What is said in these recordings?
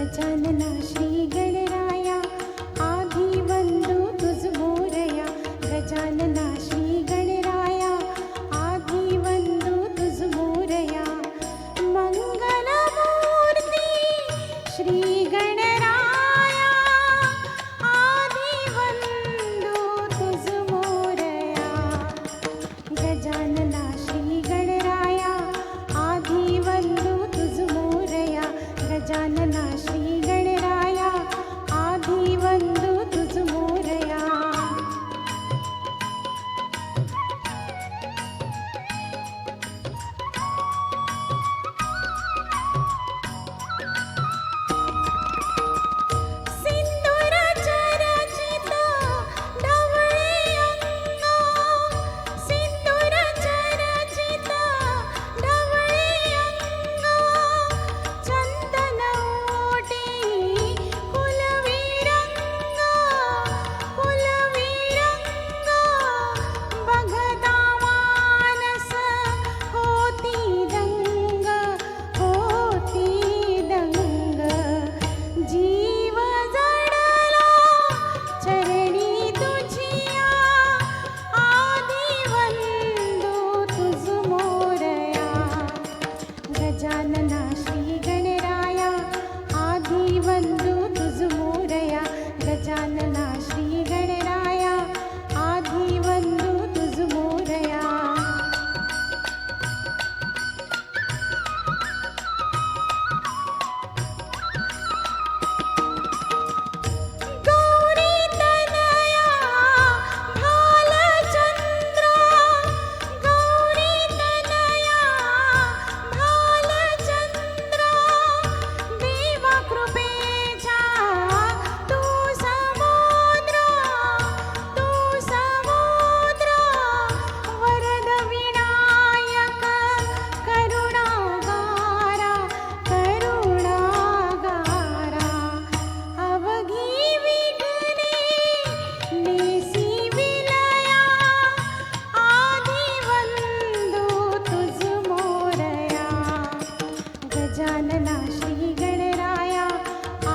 गजानना श्री गणराया आधी वंदू तुझ मोरया गजानना श्री गणराया आधी वंदू तुझ मोरया मंगलमूर्ती श्री गणराया आधी वंदू तुझ मोरया गजानना श्री गणराया आधी वंदू तुझ मोरया गजानना श्री गणराया आधी वंदू तुझ मोरया सिंदूर चरचित ढवळे अंग सिंदूर चरचित ढवळे अंग चंदन ओटी कुलविरंग बघता मानस होती दंग जीव जडला चरणी तुझिया आधी वंदू तुझ मोरया गजानना श्री गणराया आधी वंदू तुझ मोरया गजानना श्री गणराया आधी वंदू तुझ मोरया गौरी तनया भालचंद्र गौरी तनया भालचंद्र देवा कृपेचा तू समुद्र वरद विनायक करुणागारा अवघी विघ्ने नेसी विलया आधी वंदू तुझ मोरया गजानना श्री गणराया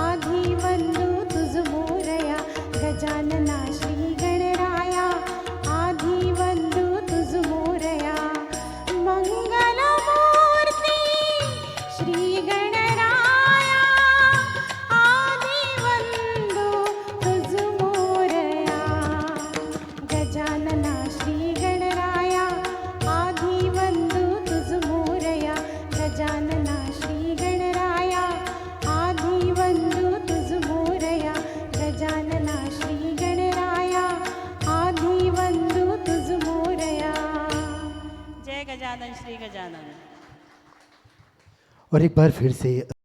आधी वंदू तुझ मोरया गजानना श्री गणराया आधी वंदू तुझ मोरया मंगलमूर्ती श्री गणराया आधी वंदू तुझ मोरया गजानना श्री गणराया आधी वंदू तुझ मोरया गजानना श्री गणराया आधी वंदू तुझ मोरया गजानना श्री गणराया आधी वंदू तुझ मोरया जय गजानन श्री गजानन। और एक बार फिर से